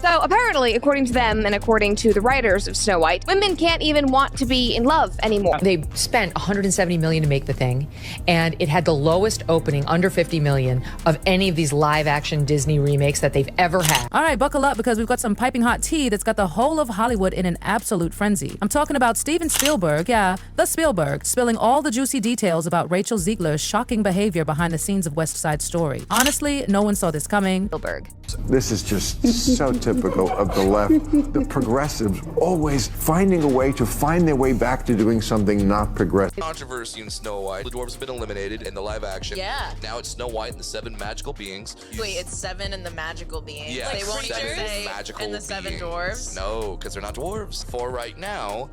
So apparently, according to them and according to the writers of Snow White, women can't even want to be in love anymore. They spent $170 million to make the thing, and it had the lowest opening, under $50 million, of any of these live-action Disney remakes that they've ever had. All right, buckle up because we've got some piping hot tea that's got the whole of Hollywood in an absolute frenzy. I'm talking about Steven Spielberg, yeah, the Spielberg, spilling all the juicy details about Rachel Zegler's shocking behavior behind the scenes of West Side Story. Honestly, no one saw this coming. Spielberg. This is just so typical of the left. The progressives always finding a way to find their way back to doing something not progressive. Controversy in Snow White. The dwarves have been eliminated in the live action. Yeah. Now it's Snow White and the 7 magical beings. Wait, it's 7 and the magical beings? Yeah, They won't 7 say magical and the 7 beings. dwarves? No, because they're not dwarves. For right now,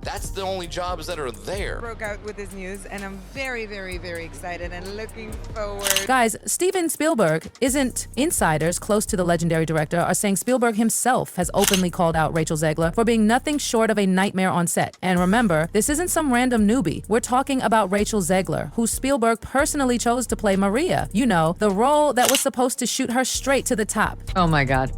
that's the only jobs that are there. Broke out with this news, and I'm very, very, very excited and looking forward. Guys, Steven Spielberg isn't. Insiders close to the legendary director are saying Spielberg himself has openly called out Rachel Zegler for being nothing short of a nightmare on set. And remember, this isn't some random newbie. We're talking about Rachel Zegler, who Spielberg personally chose to play Maria. You know, the role that was supposed to shoot her straight to the top. Oh my God.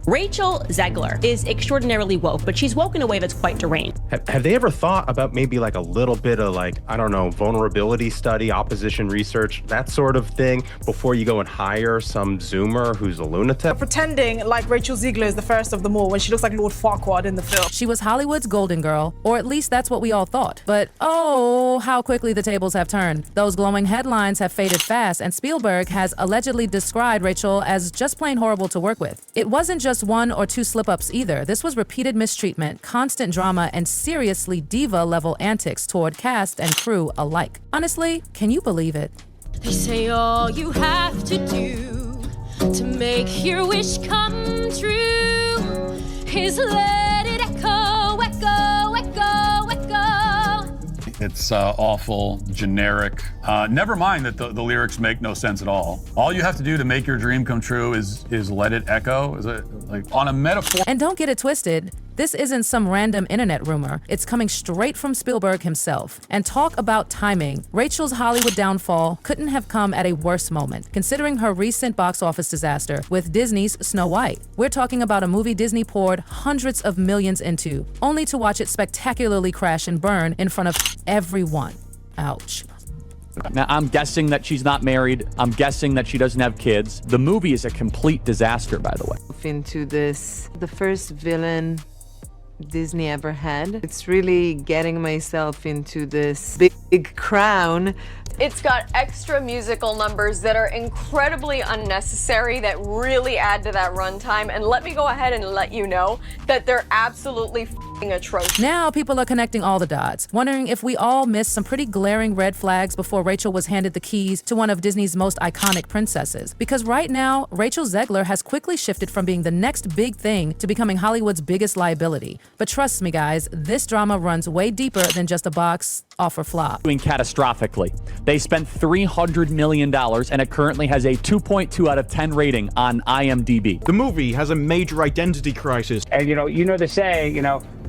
Rachel Zegler is extraordinarily woke, but she's woke in a way that's quite deranged. Have they ever thought about maybe like a little bit of like, I don't know, vulnerability study, opposition research, that sort of thing, before you go and hire some Zoomer who's a lunatic? Pretending like Rachel Zegler is the first of them all when she looks like Lord Farquaad in the film. She was Hollywood's golden girl, or at least that's what we all thought. But oh, how quickly the tables have turned. Those glowing headlines have faded fast, and Spielberg has allegedly described Rachel as just plain horrible to work with. It wasn't just 1 or 2 slip-ups either. This was repeated mistreatment, constant drama, and seriously diva-level antics toward cast and crew alike. Honestly, can you believe it? They say all you have to do to make your wish come true is let it echo, echo, echo, echo. It's awful, generic. Never mind that the lyrics make no sense at all. All you have to do to make your dream come true is let it echo. Is it like on a metaphor? And don't get it twisted. This isn't some random internet rumor. It's coming straight from Spielberg himself. And talk about timing. Rachel's Hollywood downfall couldn't have come at a worse moment, considering her recent box office disaster with Disney's Snow White. We're talking about a movie Disney poured hundreds of millions into, only to watch it spectacularly crash and burn in front of everyone. Ouch. Now, I'm guessing that she's not married. I'm guessing that she doesn't have kids. The movie is a complete disaster, by the way. Into this, the first villain Disney ever had. It's really getting myself into this big crown. It's got extra musical numbers that are incredibly unnecessary that really add to that runtime. And let me go ahead and let you know that they're absolutely f***ing atrocious. Now people are connecting all the dots, wondering if we all missed some pretty glaring red flags before Rachel was handed the keys to one of Disney's most iconic princesses. Because right now, Rachel Zegler has quickly shifted from being the next big thing to becoming Hollywood's biggest liability. But trust me, guys, this drama runs way deeper than just a box offer flop. Doing catastrophically. They spent $300 million and it currently has a 2.2 out of 10 rating on IMDb. The movie has a major identity crisis. And you know the saying,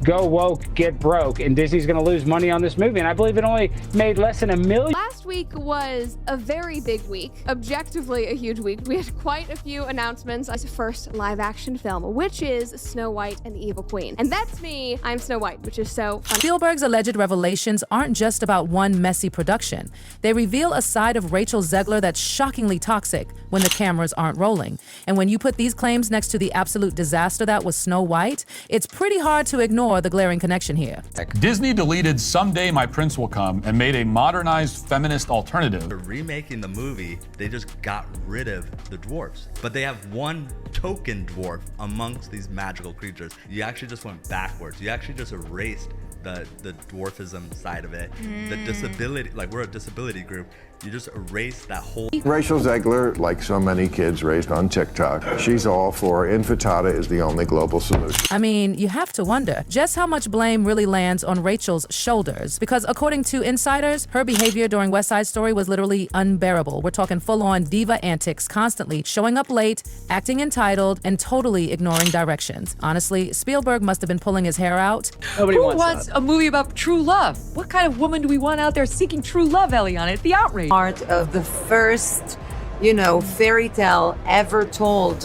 go woke, get broke, and Disney's gonna lose money on this movie, and I believe it only made less than $1 million. Last week was a very big week, objectively a huge week. We had quite a few announcements. It's the first live-action film, which is Snow White and the Evil Queen. And that's me, I'm Snow White, which is so fun. Spielberg's alleged revelations aren't just about one messy production. They reveal a side of Rachel Zegler that's shockingly toxic when the cameras aren't rolling. And when you put these claims next to the absolute disaster that was Snow White, it's pretty hard to ignore the glaring connection here. Disney deleted Someday My Prince Will Come and made a modernized feminist alternative. Remaking the movie, they just got rid of the dwarfs. But they have one token dwarf amongst these magical creatures. You actually just went backwards. You actually just erased the dwarfism side of it. The disability, like we're a disability group. You just erase that whole. Rachel Zegler, like so many kids raised on TikTok, she's all for infantata is the only global solution. I mean, you have to wonder just how much blame really lands on Rachel's shoulders, because according to insiders, her behavior during West Side Story was literally unbearable. We're talking full-on diva antics, constantly showing up late, acting entitled, and totally ignoring directions. Honestly, Spielberg must have been pulling his hair out. Who wants a movie about true love? What kind of woman do we want out there seeking true love, Eliana? It's the outrage. Part of the first fairy tale ever told.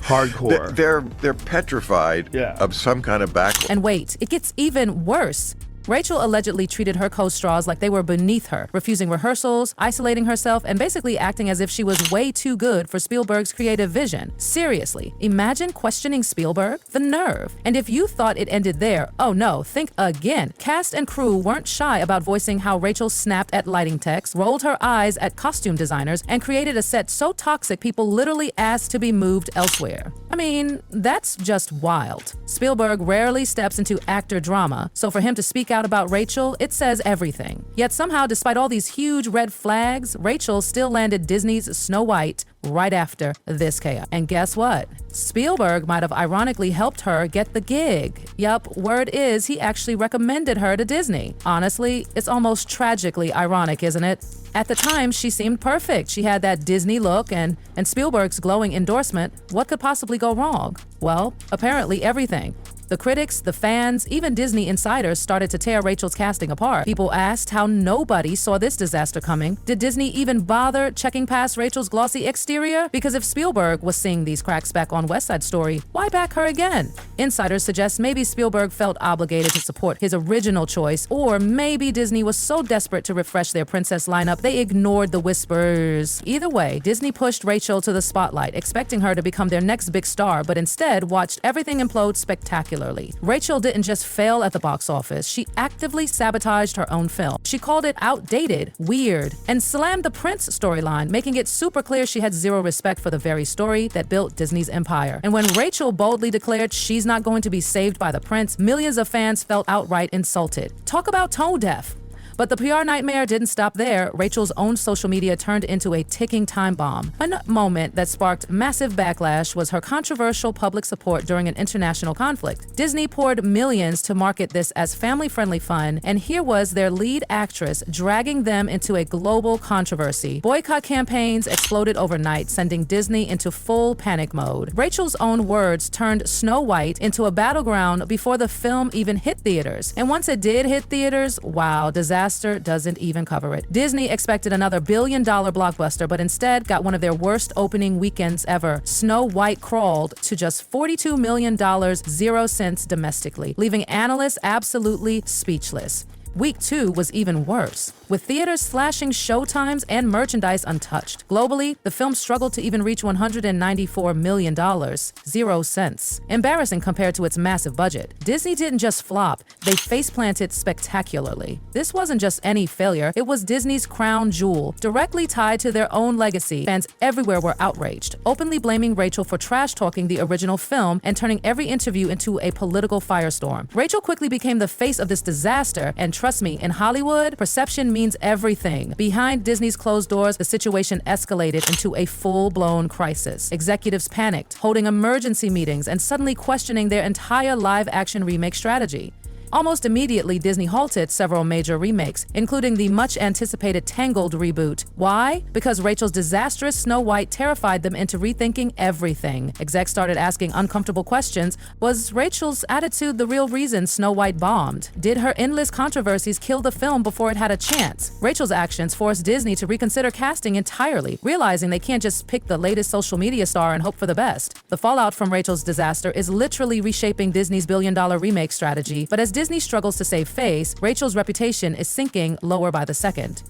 Hardcore. They're petrified of some kind of backlash. And wait, it gets even worse. Rachel allegedly treated her co-stars like they were beneath her, refusing rehearsals, isolating herself, and basically acting as if she was way too good for Spielberg's creative vision. Seriously, imagine questioning Spielberg? The nerve. And if you thought it ended there, oh no, think again. Cast and crew weren't shy about voicing how Rachel snapped at lighting techs, rolled her eyes at costume designers, and created a set so toxic people literally asked to be moved elsewhere. I mean, that's just wild. Spielberg rarely steps into actor drama, so for him to speak out about Rachel, it says everything. Yet somehow, despite all these huge red flags, Rachel still landed Disney's Snow White right after this chaos. And guess what? Spielberg might have ironically helped her get the gig. Yup, word is he actually recommended her to Disney. Honestly, it's almost tragically ironic, isn't it? At the time, she seemed perfect. She had that Disney look and Spielberg's glowing endorsement. What could possibly go wrong? Well, apparently everything. The critics, the fans, even Disney insiders started to tear Rachel's casting apart. People asked how nobody saw this disaster coming. Did Disney even bother checking past Rachel's glossy exterior? Because if Spielberg was seeing these cracks back on West Side Story, why back her again? Insiders suggest maybe Spielberg felt obligated to support his original choice, or maybe Disney was so desperate to refresh their princess lineup they ignored the whispers. Either way, Disney pushed Rachel to the spotlight, expecting her to become their next big star, but instead watched everything implode spectacularly. Rachel didn't just fail at the box office, she actively sabotaged her own film. She called it outdated, weird, and slammed the Prince storyline, making it super clear she had zero respect for the very story that built Disney's empire. And when Rachel boldly declared she's not going to be saved by the Prince, millions of fans felt outright insulted. Talk about tone deaf. But the PR nightmare didn't stop there. Rachel's own social media turned into a ticking time bomb. One moment that sparked massive backlash was her controversial public support during an international conflict. Disney poured millions to market this as family-friendly fun, and here was their lead actress dragging them into a global controversy. Boycott campaigns exploded overnight, sending Disney into full panic mode. Rachel's own words turned Snow White into a battleground before the film even hit theaters. And once it did hit theaters, wow, disaster doesn't even cover it. Disney expected another billion-dollar blockbuster, but instead got one of their worst opening weekends ever. Snow White crawled to just $42 million, 0 cents domestically, leaving analysts absolutely speechless. Week 2 was even worse, with theaters slashing showtimes and merchandise untouched. Globally, the film struggled to even reach $194 million, 0 cents. Embarrassing compared to its massive budget. Disney didn't just flop, they face-planted spectacularly. This wasn't just any failure, it was Disney's crown jewel, directly tied to their own legacy. Fans everywhere were outraged, openly blaming Rachel for trash-talking the original film and turning every interview into a political firestorm. Rachel quickly became the face of this disaster, and trust me, in Hollywood, perception means everything. Behind Disney's closed doors, the situation escalated into a full-blown crisis. Executives panicked, holding emergency meetings and suddenly questioning their entire live-action remake strategy. Almost immediately, Disney halted several major remakes, including the much-anticipated Tangled reboot. Why? Because Rachel's disastrous Snow White terrified them into rethinking everything. Execs started asking uncomfortable questions. Was Rachel's attitude the real reason Snow White bombed? Did her endless controversies kill the film before it had a chance? Rachel's actions forced Disney to reconsider casting entirely, realizing they can't just pick the latest social media star and hope for the best. The fallout from Rachel's disaster is literally reshaping Disney's billion-dollar remake strategy, but as Disney struggles to save face, Rachel's reputation is sinking lower by the second.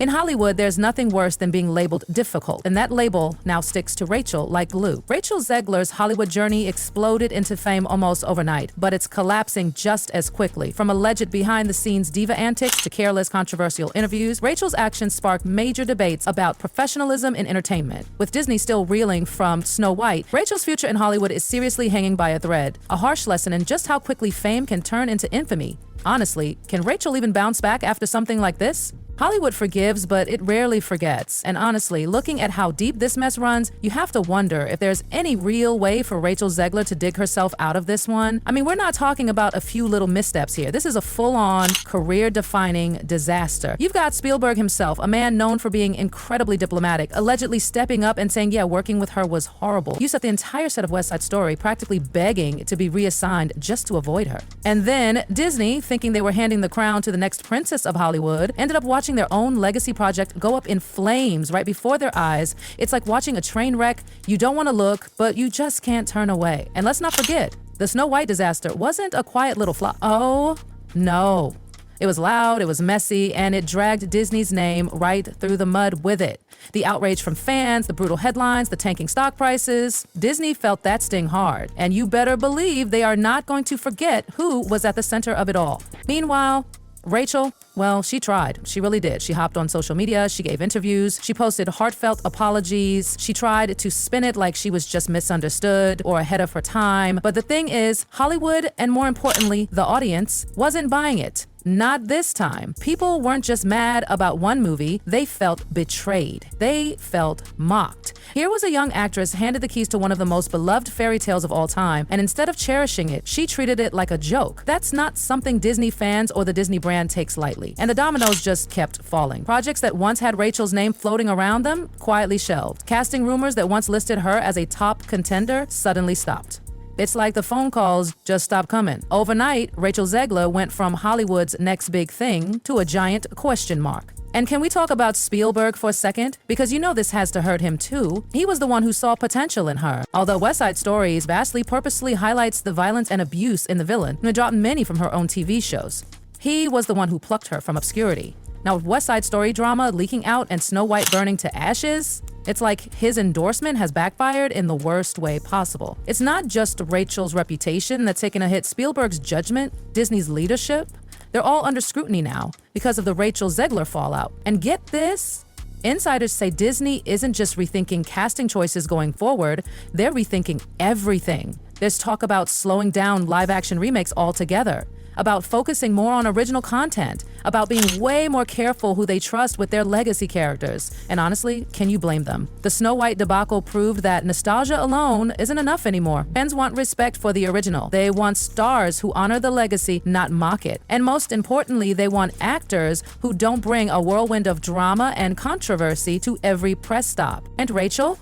In Hollywood, there's nothing worse than being labeled difficult, and that label now sticks to Rachel like glue. Rachel Zegler's Hollywood journey exploded into fame almost overnight, but it's collapsing just as quickly. From alleged behind-the-scenes diva antics to careless, controversial interviews, Rachel's actions sparked major debates about professionalism in entertainment. With Disney still reeling from Snow White, Rachel's future in Hollywood is seriously hanging by a thread, a harsh lesson in just how quickly fame can turn into infamy. Honestly, can Rachel even bounce back after something like this? Hollywood forgives, but it rarely forgets. And honestly, looking at how deep this mess runs, you have to wonder if there's any real way for Rachel Zegler to dig herself out of this one. I mean, we're not talking about a few little missteps here. This is a full-on, career-defining disaster. You've got Spielberg himself, a man known for being incredibly diplomatic, allegedly stepping up and saying, yeah, working with her was horrible. You set the entire set of West Side Story, practically begging to be reassigned just to avoid her. And then Disney, thinking they were handing the crown to the next princess of Hollywood, ended up watching their own legacy project go up in flames right before their eyes. It's like watching a train wreck. You don't want to look, but you just can't turn away. And let's not forget, the Snow White disaster wasn't a quiet little flop. Oh, no. It was loud, it was messy, and it dragged Disney's name right through the mud with it. The outrage from fans, the brutal headlines, the tanking stock prices. Disney felt that sting hard. And you better believe they are not going to forget who was at the center of it all. Meanwhile, Rachel, well, she tried. She really did. She hopped on social media, she gave interviews, she posted heartfelt apologies, she tried to spin it like she was just misunderstood or ahead of her time. But the thing is, Hollywood, and more importantly, the audience, wasn't buying it. Not this time. People weren't just mad about one movie, they felt betrayed. They felt mocked. Here was a young actress handed the keys to one of the most beloved fairy tales of all time, and instead of cherishing it, she treated it like a joke. That's not something Disney fans or the Disney brand takes lightly. And the dominoes just kept falling. Projects that once had Rachel's name floating around them quietly shelved. Casting rumors that once listed her as a top contender suddenly stopped. It's like the phone calls just stopped coming. Overnight, Rachel Zegler went from Hollywood's next big thing to a giant question mark. And can we talk about Spielberg for a second? Because you know this has to hurt him too. He was the one who saw potential in her. Although West Side Story vastly purposely highlights the violence and abuse in the villain, and dropped many from her own TV shows. He was the one who plucked her from obscurity. Now with West Side Story drama leaking out and Snow White burning to ashes, it's like his endorsement has backfired in the worst way possible. It's not just Rachel's reputation that's taken a hit. Spielberg's judgment, Disney's leadership, they're all under scrutiny now because of the Rachel Zegler fallout. And get this, insiders say Disney isn't just rethinking casting choices going forward, they're rethinking everything. There's talk about slowing down live-action remakes altogether, about focusing more on original content, about being way more careful who they trust with their legacy characters. And honestly, can you blame them? The Snow White debacle proved that nostalgia alone isn't enough anymore. Fans want respect for the original. They want stars who honor the legacy, not mock it. And most importantly, they want actors who don't bring a whirlwind of drama and controversy to every press stop. And Rachel?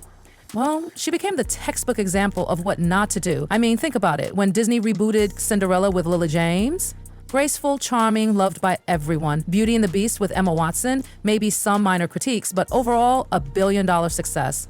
Well, she became the textbook example of what not to do. I mean, think about it. When Disney rebooted Cinderella with Lily James, graceful, charming, loved by everyone. Beauty and the Beast with Emma Watson, maybe some minor critiques, but overall, a billion-dollar success.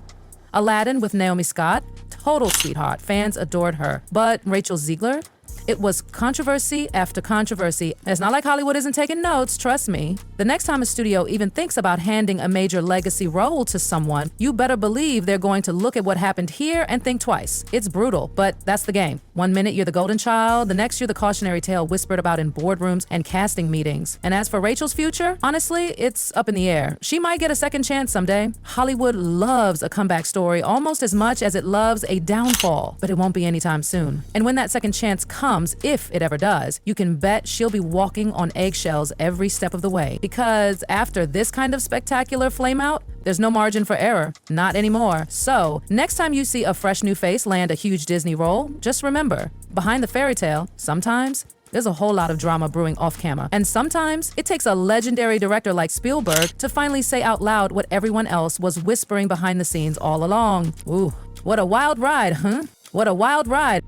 Aladdin with Naomi Scott, total sweetheart. Fans adored her. But Rachel Zegler? It was controversy after controversy. And it's not like Hollywood isn't taking notes, trust me. The next time a studio even thinks about handing a major legacy role to someone, you better believe they're going to look at what happened here and think twice. It's brutal, but that's the game. One minute you're the golden child, the next you're the cautionary tale whispered about in boardrooms and casting meetings. And as for Rachel's future, honestly, it's up in the air. She might get a second chance someday. Hollywood loves a comeback story almost as much as it loves a downfall, but it won't be anytime soon. And when that second chance comes, if it ever does, you can bet she'll be walking on eggshells every step of the way. Because after this kind of spectacular flameout, there's no margin for error. Not anymore. So, next time you see a fresh new face land a huge Disney role, just remember, behind the fairy tale, sometimes there's a whole lot of drama brewing off camera. And sometimes it takes a legendary director like Spielberg to finally say out loud what everyone else was whispering behind the scenes all along. Ooh, what a wild ride, huh? What a wild ride.